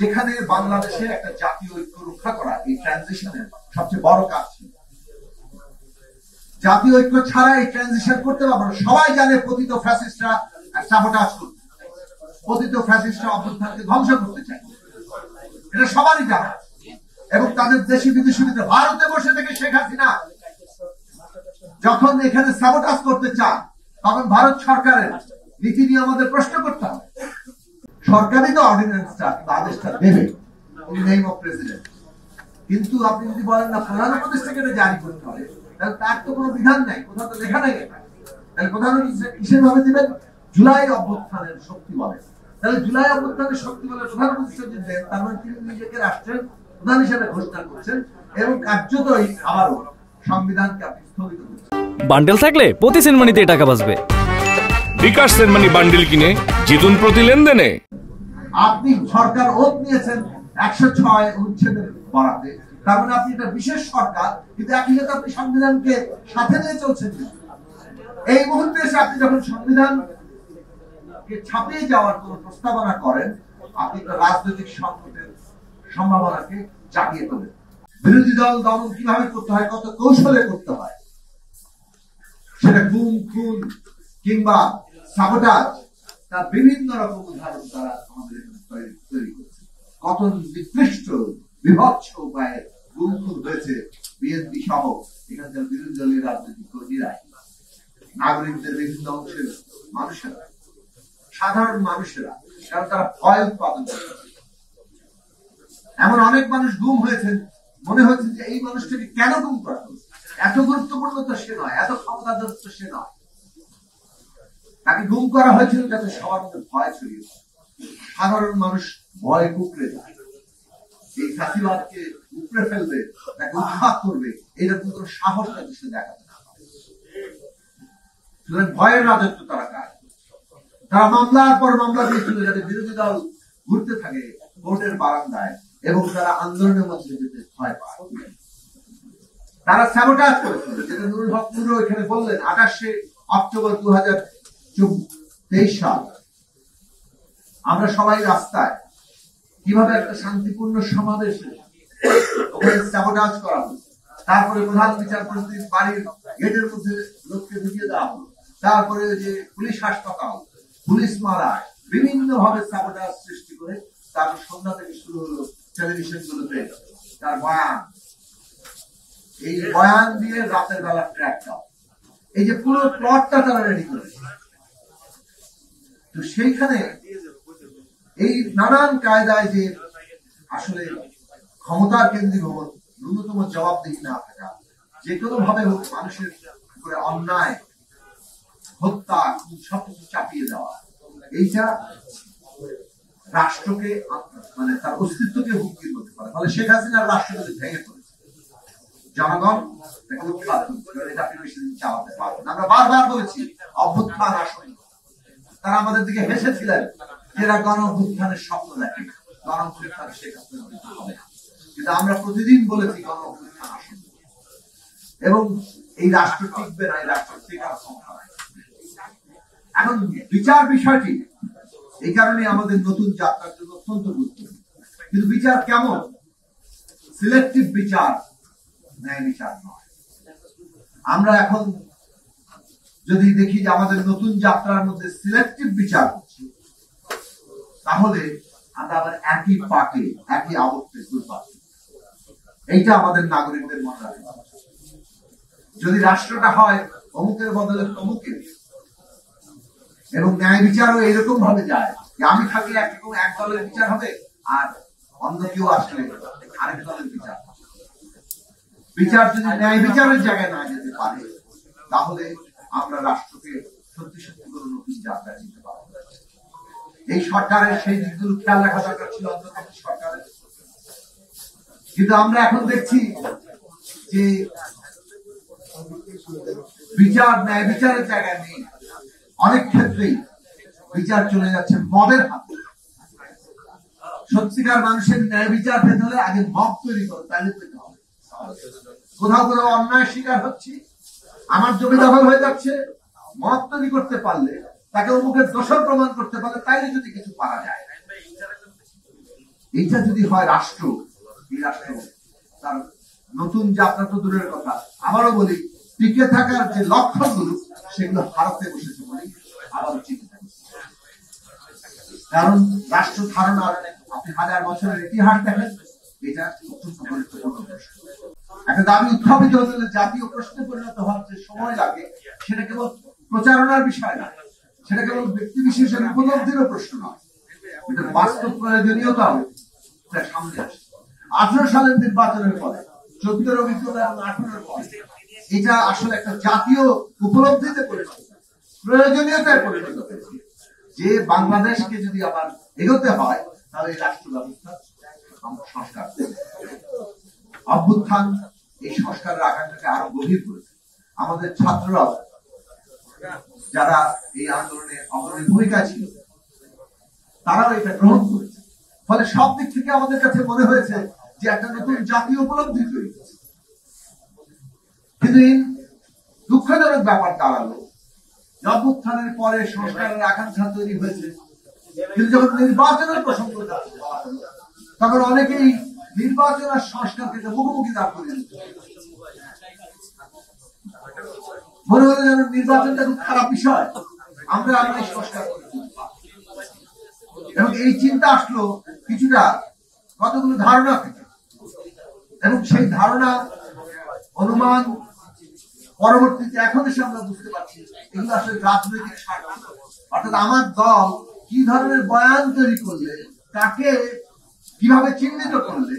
সেখানে বাংলাদেশে একটা জাতীয় ঐক্য রক্ষা করা এই ট্রানজিশনের সবচেয়ে বড় কাজ ছিল। জাতীয় ঐক্য ছাড়া এই ট্রানজিশন করতে পারবো না। সবাই জানে পতিত ফ্যাসিস্টরা সাবোটাজ করতে, পতিত ফ্যাসিস্টরা অভ্যুত্থানকে ধ্বংস করতে চায়, এটা সবারই জানা। এবং তাদের দেশি বিদেশি ভারতে বসে থেকে শেখ হাসিনা যখন এখানে সাবোটাজ করতে চান, তখন ভারত সরকারের নীতি নিয়ে আমাদের প্রশ্ন করতে হবে। সরকারই তো অর্ডিন্যান্সটা আদেশটা দেবে, নেম অফ প্রেসিডেন্ট। কিন্তু আপনি যদি বলেন না প্রধান উপদেষ্টাকে এটা জারি করতে হবে, তাহলে তার তো কোনো বিধান নাই, কোথাও তো লেখা নাই। তাহলে প্রধান উপদেষ্টা কিসের ভাবে দিবেন? জুলাই অভ্যুত্থানের শক্তি বলে। তাহলে জুলাই অভ্যুত্থানের শক্তি বলে প্রধান উপদেষ্টা যদি দেন, তার মানে তিনি নিজেকে রাষ্ট্রের প্রধান হিসেবে ঘোষণা করছেন এবং কার্যতই আবারও সংবিধানকে আপনি স্থগিত করছেন। বান্ডেল থাকলে প্রতি সেনমানিতে টাকা বাঁচবে। বিকাশ সেনমানি বান্ডেল কিনে জিতুন প্রতি লেনদেনে। আপনি সরকার ওত নিয়েছেন 106 অনুচ্ছেদের বরাদ্দে, তার মানে আপনি এটা বিশেষ সরকার, কিন্তু একই সাথে আপনি সংবিধানকে সাথে নিয়ে চলছেন। এই মুহূর্তে এসে আপনি যখন সংবিধানকে ছাপিয়ে যাওয়ার কোন প্রস্তাবনা করেন, আপনি তো রাজনৈতিক সংকটের সম্ভাবনাকে জাগিয়ে তোলেন। বিরোধী দল দমন কিভাবে করতে হয়, কত কৌশলে করতে হয়, সেটা গুম খুন কিংবা সাবোটাজ, তার বিভিন্ন রকম উদাহরণ তারা আমাদের তৈরি করেছে। কত নিকৃষ্ট বিভৎস উপায়ে গুম খুন হয়েছে বিএনপি সহ এখানকার বিরোধী দলীয় রাজনৈতিক কর্মীরা, নাগরিকদের বিভিন্ন অংশের মানুষেরা, সাধারণ মানুষেরা, কারণ তারা ভয় উৎপাদন করে। এমন অনেক মানুষ গুম হয়েছেন, মনে হয়েছে যে এই মানুষটাকে কেন গুম করা হলো, এত গুরুত্বপূর্ণ তো সে নয়, এত ক্ষমতাধর তো সে নয়। তাকে গুম করা হয়েছিল যাতে সবার মধ্যে ভয় ছড়িয়ে পড়ে, সাধারণ মানুষ ভয় কুকড়ে যায়, এই ফাঁসিবাদকে উপড়ে ফেলবে, তাকে উৎখাত করবে, এইরকম কোন সাহস তাদের সে দেখাতে না পারে। ভয়ের রাজত্ব তারা কাজ, তারা মামলার পর মামলা দিয়েছিল যাতে বিরোধী দল ঘুরতে থাকে কোর্টের বারান্দায় এবং তারা আন্দোলনের মধ্যে যেতে ভয় পায়। তারা স্যাবোটাজ করেছিল, যেটা নুরুল হক নুরু এখানে বললেন। 28 অক্টোবর 2023 সাল আমরা সবাই রাস্তায়, কিভাবে একটা শান্তিপূর্ণ সমাবেশ ওখানে স্যাবোটাজ করা হলো। তারপরে প্রধান বিচারপতির বাড়ির গেটের মধ্যে লোককে ঢুকিয়ে দেওয়া হলো। তারপরে যে পুলিশ হাসপাতাল, পুলিশ মারায়, বিভিন্ন ভাবে স্যাবোটাজ সৃষ্টি করে তারপর সন্ধ্যা থেকে শুরু হলো টেলিভিশন গুলোতে তার বয়ান। এই বয়ান দিয়ে রাতের বেলা ট্র্যাক দাও, এই যে পুরো প্লটটা তারা রেডি করেছে। তো সেইখানে এই নানান কায়দায় যে আসলে ক্ষমতার কেন্দ্রীভবন, ন্যূনতম জবাবদিহি না থাকা, যে কোনো ভাবে মানুষের উপরে অন্যায়, হত্যা, সবকিছু চাপিয়ে দেওয়া, এইটা রাষ্ট্রকে মানে তার অস্তিত্বকে হুমকি করতে পারে। ফলে শেখ হাসিনার রাষ্ট্র যদি ভেঙে পড়েছে, জনগণ এটা আপনি বেশি দিন চালাতে পারবেন। আমরা বারবার বলেছি অভ্যুত্থান আসবে, তারা আমাদের দিকে হেসেছিলেন, এরা গণ অভ্যুত্থানের স্বপ্ন দেখে, গণ অভ্যুত্থান শেখ হাসিনা হবে না। কিন্তু আমরা প্রতিদিন বলেছি গণ অভ্যুত্থান আসবে এবং এই রাষ্ট্র টিকবে না, এই রাষ্ট্র টিকার ক্ষমতা নাই। এখন বিচার বিষয়টি এই কারণে আমাদের নতুন যাত্রার জন্য অত্যন্ত গুরুত্বপূর্ণ। কিন্তু বিচার কেমন? সিলেক্টিভ বিচার, ন্যায় বিচার নয়। আমরা এখন যদি দেখি যে আমাদের নতুন যাত্রার মধ্যে সিলেক্টিভ বিচার হচ্ছে, তাহলে আমরা আবার একই পাকে একই আবর্তে ঘুরপাক। এইটা আমাদের নাগরিকদের মনে রাখতে হবে। যদি রাষ্ট্রটা হয় অমুকের বদলে তমুকের, এবং ন্যায় বিচারও এরকম ভাবে যায় যে আমি থাকলে একরকম এক দলের বিচার হবে, আর অন্য কেউ আসলে আরেক দলের বিচার। বিচার যদি ন্যায় বিচারের জায়গায় না যেতে পারে, তাহলে আমরা রাষ্ট্রকে সত্যি সত্যি করে নতুন যাত্রা দিতে পারবো। এই সরকারের সেই দিকগুলো খেয়াল রাখা দরকার ছিল অন্তর্বর্তী সরকারের। কিন্তু আমরা এখন দেখছি যে বিচার ন্যায় বিচারের জায়গায় নেই। অনেক ক্ষেত্রেই বিচার চলে যাচ্ছে মদের হাতে। সত্যিকার মানুষের ন্যায় বিচার পেতে হলে আগে মদ তৈরি করো, তাহলে পেতে হবে। কোথাও কোথাও অন্যায় শিকার হচ্ছে, আমার জমি দখল হয়ে যাচ্ছে, মদ তৈরি করতে পারলে, তাকে অমুকের দোষর প্রমাণ করতে পারলে, তাইলে যদি কিছু পারা যায়। এইটা যদি হয় রাষ্ট্র, এই রাষ্ট্র তার নতুন যাত্রা তো দূরের কথা, আবারও বলি টিকে থাকার যে লক্ষণগুলো সেগুলো হারাতে বসেছে বলেই আবারও টিকে থাকে। কারণ রাষ্ট্র ধারণার আপনি হাজার বছরের ইতিহাস দেখেন, এটা অত্যন্ত গুরুত্বপূর্ণ প্রশ্ন। একটা দাবি উত্থাপিত হলে জাতীয় প্রশ্নে পরিণত হওয়ার যে সময় লাগে সেটা কেবল প্রচারণার বিষয় না, সেটা কেবল ব্যক্তি বিশেষের উপলব্ধিরও প্রশ্ন নয়, এটা বাস্তব প্রয়োজনীয়তাও সামনে আসে। 18 সালের নির্বাচনের পরে 14 অভিজ্ঞতা এবং 18 পরে এটা আসলে একটা জাতীয় উপলব্ধিতে পরিণত, প্রয়োজনীয়তায় পরিণত হয়েছে যে বাংলাদেশকে যদি আবার এগোতে হয় তাহলে এই রাষ্ট্র ব্যবস্থা সংস্কার, অভ্যুত্থান এই সংস্কারের আকাঙ্ক্ষাকে আরো গভীর করেছে। আমাদের ছাত্ররাও যারা এই আন্দোলনে অগ্রণী ভূমিকা ছিল তারাও এটা গ্রহণ করেছে। ফলে সব দিক থেকে আমাদের কাছে মনে হয়েছে যে একটা নতুন জাতীয় উপলব্ধি তৈরি হয়েছে। কিন্তু এই দুঃখজনক ব্যাপার দাঁড়ালো, অভ্যুত্থানের পরে সংস্কারের আকাঙ্ক্ষা তৈরি হয়েছে, কিন্তু যখন নির্বাচনের প্রসঙ্গ তখন অনেকেই নির্বাচন আর সংস্কারকে মুখোমুখি দাঁড় করে দিচ্ছে। মনে হলো যেন নির্বাচনটা খুব খারাপ বিষয়, আমরা এই সংস্কার করে এবং এই চিন্তা আসলো কিছুটা কতগুলো ধারণা থেকে, এবং সেই ধারণা অনুমান পরবর্তীতে এখন এসে আমরা বুঝতে পারছি এগুলো আসলে রাজনৈতিক স্বার্থ। অর্থাৎ আমার দল কি ধরনের বয়ান তৈরি করলে, তাকে কিভাবে চিহ্নিত করলে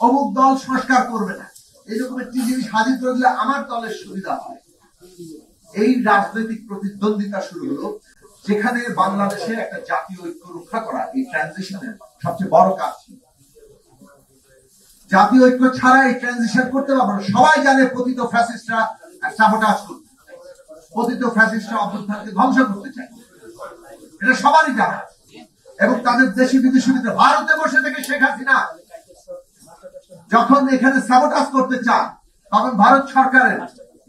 অমুক দল সংস্কার করবে না, এইরকম একটি জিনিস হাজির করে দিলে আমার দলের সুবিধা হয়। এই রাজনৈতিক প্রতিদ্বন্দ্বিতা শুরু হলো, যেখানে বাংলাদেশে একটা জাতীয় ঐক্য রক্ষা করা এই ট্রানজিশনের সবচেয়ে বড় কাজ ছিল। জাতীয় ঐক্য ছাড়া এই ট্রানজিশন করতে পারবো না। সবাই জানে পতিত ফ্যাসিস্টরা সাবোটাজ করতে, পতিত ফ্যাসিস্টরা অভ্যুত্থানকে ধ্বংস করতে চায়, এটা সবারই জানা। এবং তাদের দেশি বিদেশি ভারতে বসে থেকে শেখ হাসিনা যখন এখানে সাবোটাজ করতে চান, তখন ভারত সরকারের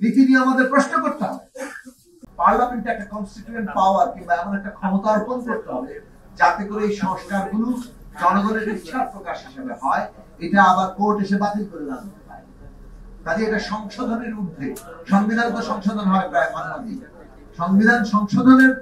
নীতি নিয়ে আমাদের প্রশ্ন করতে হবে। পার্লামেন্টে একটা কনস্টিটিউয়েন্ট পাওয়ার কিংবা এমন একটা ক্ষমতা অর্পণ করতে হবে যাতে করে এই সংস্কারগুলো জনগণের ইচ্ছার প্রকাশ হিসেবে হয়, এটা আবার কোর্ট এসে বাতিল করে না দিতে পারে। কাজে এটা সংশোধনের ঊর্ধ্বে। সংবিধান তো সংশোধন হয় প্রায় মাঝামাঝি, সংবিধান সংশোধনের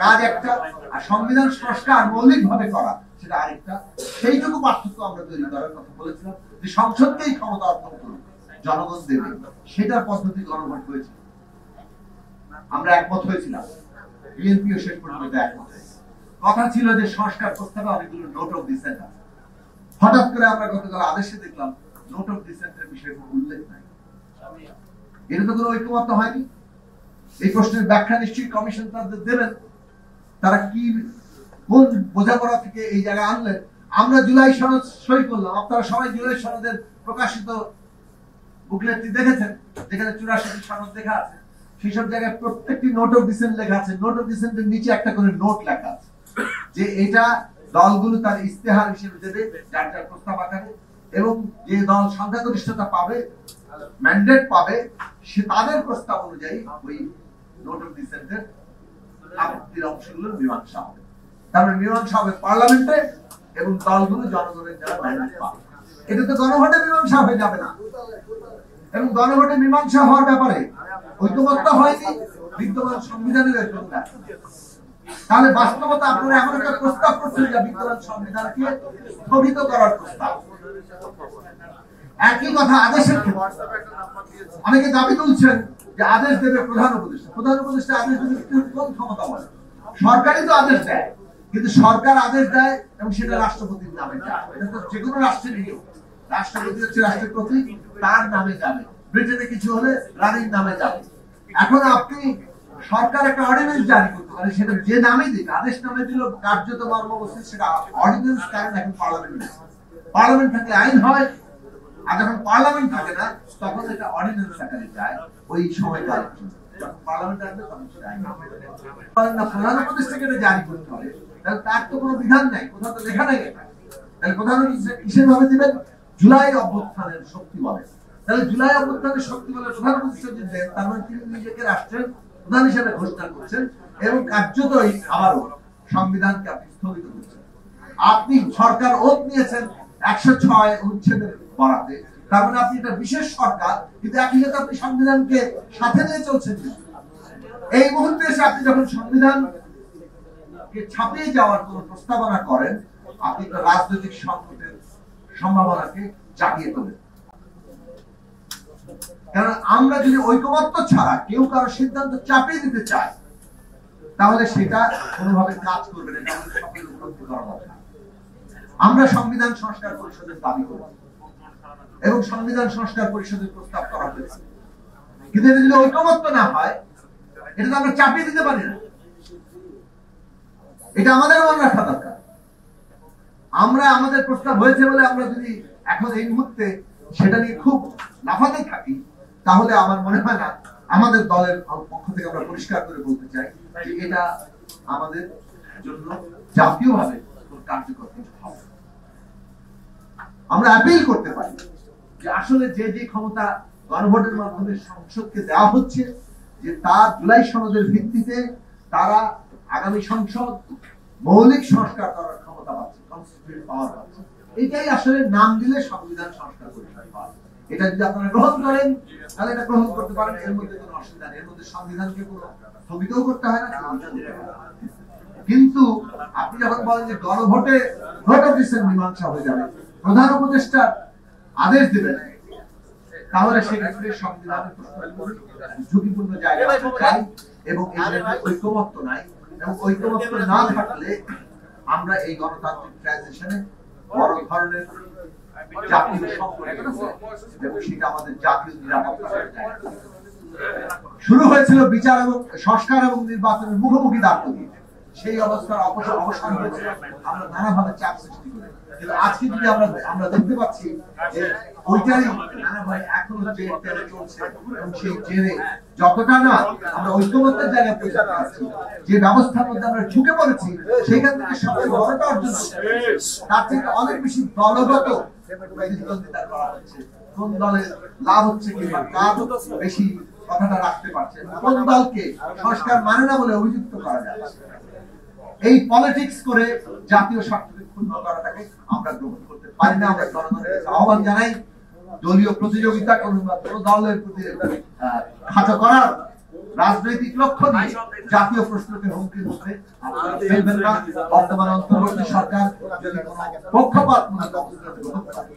কাজ একটা, আর সংবিধান সংস্কার মৌলিক ভাবে করা সেটা আরেকটা। সেইটুকু পার্থক্য আমরা তৈরি করার কথা বলেছিলাম যে সংসদকেই ক্ষমতা অর্পণ করুন, জনগণ দেবে, সেটার পদ্ধতি গণভোট হয়েছে। আমরা একমত হয়েছিলাম, বিএনপিও শেষ পর্যন্ত একমত হয়েছে। কথা ছিল যে সংস্কার প্রস্তাবে অনেকগুলো নোট অফ ডিসেন্ট আছে। হঠাৎ করে আমরা গতকাল আদেশে দেখলাম নোট অফ ডিসেন্টের বিষয়ে কোনো উল্লেখ নাই। এটা তো কোনো ঐক্যমত্য হয়নি। এই প্রশ্নের ব্যাখ্যা নিশ্চয়ই কমিশন তাদের দেবেন, তারা কি কোন বোঝাপড়া থেকে এই জায়গায় আনলেন। আমরা জুলাই সনদ সই করলাম, আপনারা সবাই জুলাই সনদের প্রকাশিত বুকলেটটি দেখেছেন, যেখানে 84টি সনদ লেখা আছে। সেই সব জায়গায় প্রত্যেকটি নোট অফ ডিসেন্ট লেখা আছে। নোট অফ ডিসেন্টের নিচে একটা করে নোট লেখা আছে যে এটা দলগুলো তার ইস্তেহার হিসেবে দেবে যার যার প্রস্তাব আকারে, এবং যে দল সংখ্যাগরিষ্ঠতা পাবে, ম্যান্ডেট পাবে, সে তাদের প্রস্তাব অনুযায়ী ওই নোট অফ ডিসেন্টের আপত্তির অংশগুলোর মীমাংসা হবে। তারপরে মীমাংসা হবে পার্লামেন্টে, এবং দলগুলো জনগণের যারা ম্যান্ডেট পাবে। এটা তো গণভোটে মীমাংসা হয়ে যাবে না, এবং গণভোটে মীমাংসা হওয়ার ব্যাপারে ঐক্যমত্য হয়নি বিদ্যমান সংবিধানের ঐক্যতা। তাহলে বাস্তবতা আপনারা এমন একটা প্রস্তাব করছেন যা বিদ্যমান সংবিধানকে স্থগিত করার প্রস্তাব। একই কথা আদেশের ক্ষেত্রে অনেকে দাবি তুলছেন যে আদেশ দেবে প্রধান উপদেষ্টা। প্রধান উপদেষ্টা আদেশ দেবে কোন ক্ষমতা বলে? সরকারই তো আদেশ দেয়, কিন্তু সরকার আদেশ দেয় এবং সেটা রাষ্ট্রপতির নামে যায়। এটা তো যে কোনো রাষ্ট্রের নিয়ম। রাষ্ট্রপতি হচ্ছে রাষ্ট্রের প্রতীক, তার নামে যাবে। ব্রিটেনে কিছু হলে রানীর নামে যাবে। এখন আপনি সরকার একটা অর্ডিন্যান্স জারি করতে পারে, সেটা যে নামে দিন, আদেশ নামে দিল কার্যত মর্মবস্তু সেটা অর্ডিন্যান্স, কারণ এখন পার্লামেন্ট। পার্লামেন্ট থাকলে আইন হয়, আর যখন পার্লামেন্ট থাকে না তখন এটা অর্ডিন্যান্স আকারে যায়। ওই সময়কাল যখন পার্লামেন্ট আসবে তখন সেটা আইন হবে না। প্রধান উপদেষ্টাকে এটা জারি করতে হবে, তাহলে তার তো কোনো বিধান নাই, কোথাও তো লেখা নাই। তাহলে প্রধান উপদেষ্টা কিসের ভাবে দিবেন? জুলাই অভ্যুত্থানের শক্তি বলে। তাহলে জুলাই অভ্যুত্থানের শক্তি বলে প্রধান উপদেষ্টা যদি দেন, তার মানে তিনি নিজেকে রাষ্ট্রের প্রধান হিসেবে ঘোষণা করছেন এবং কার্যতই আবারও সংবিধানকে আপনি স্থগিত করছেন। আপনি সরকার ওত নিয়েছেন 106 অনুচ্ছেদের বরাতে, তার মানে আপনি একটা বিশেষ সরকার, কিন্তু একই সাথে আপনি সংবিধানকে সাথে নিয়ে চলছেন। এই মুহূর্তে এসে আপনি যখন সংবিধানকে ছাপিয়ে যাওয়ার কোন প্রস্তাবনা করেন, আপনি তো রাজনৈতিক সংকটের সম্ভাবনাকে জাগিয়ে তোলেন। কারণ আমরা যদি ঐকমত্য ছাড়া কেউ কারো সিদ্ধান্ত চাপিয়ে দিতে চায়, তাহলে সেটা কোনোভাবে কাজ করবে না। আমরা সংবিধান সংস্কার পরিষদের দাবি করি এবং সংবিধান সংস্কার পরিষদের প্রস্তাব করা হয়েছে, কিন্তু এটা যদি ঐকমত্য না হয়, এটা তো আমরা চাপিয়ে দিতে পারি না। এটা আমাদের মনে রাখা দরকার। আমরা আমাদের প্রস্তাব হয়েছে বলে আমরা যদি এখন এই মুহূর্তে সেটা নিয়ে খুব লাফাতে থাকি, তাহলে আমার মনে হয় না, আমাদের দলের পক্ষ থেকে আমরা পরিষ্কার করে বলতে চাই যে এটা আমাদের জন্য জাতীয়ভাবে কার্যকর হবে। আমরা অ্যাপিল করতে পারি যে আসলে যে যে ক্ষমতা গণভোটের মাধ্যমে সংসদকে দেওয়া হচ্ছে, যে তার জুলাই সনদের ভিত্তিতে তারা আগামী সংসদ মৌলিক সংস্কার করার ক্ষমতা পাচ্ছে, কনস্টিটিউশন পাওয়ার পাচ্ছে। এটাই আসলে নাম দিলে সংবিধান সংস্কার পরিষদ পাওয়া। এটা যদি আপনারা গ্রহণ করেন, তাহলে এটা গ্রহণ করতে পারেন, এর মধ্যে কোনো অসুবিধা নেই। এর মধ্যে সংবিধানকে কোনো স্থগিতও করতে হয় না। কিন্তু আপনি যখন বলেন যে গণভোটে ভোট অফিসের মীমাংসা হয়ে যাবে, প্রধান উপদেষ্টার আদেশ দেবেন, তাহলে সেক্ষেত্রে সংবিধানের ঝুঁকিপূর্ণ জায়গা চাই এবং ঐকমত্য নাই। এবং ঐকমত্য না থাকলে আমরা এই গণতান্ত্রিক ট্রানজিশনে বড় ধরনের জাতীয় সংকট এবং সেটা আমাদের জাতীয় নিরাপত্তা শুরু হয়েছিল বিচার এবং সংস্কার এবং নির্বাচনের মুখোমুখি দাঁড় দিয়ে। সেই অবস্থার অবসান হয়েছে আমরা নানাভাবে চাপ সৃষ্টি করে। কিন্তু আজকে যদি আমরা দেখতে পাচ্ছি যে ওইটাই নানাভাবে এখনো জেরে চলছে এবং সেই জেরে যতটা না আমরা ঐক্যবদ্ধের জায়গায় পৌঁছাতে পারছি, যে ব্যবস্থার মধ্যে আমরা ঝুঁকে পড়েছি, সেখান থেকে সবচেয়ে বড়টা অর্জন তার থেকে অনেক বেশি দলগত প্রতিদ্বন্দ্বিতা করা হচ্ছে। কোন দলের লাভ হচ্ছে কিংবা কার বেশি কথাটা রাখতে পারছে, কোন দলকে সংস্কার মানে না বলে অভিযুক্ত করা যাচ্ছে। এই পলিটিক্স করে জাতীয় স্বার্থকে ক্ষুণ্ণ করাটাকে আমরা গ্রহণ করতে পারি না। আমরা জনগণের আহ্বান জানাই, দলীয় প্রতিযোগিতা কোনো দলের প্রতি খাটো করার রাজনৈতিক লক্ষ্য নিয়ে জাতীয় প্রশ্নকে হুমকির মুখে ফেলবেন না। বর্তমান অন্তর্বর্তী সরকার যদি কোনো পক্ষপাতমূলক অবস্থান গ্রহণ করে,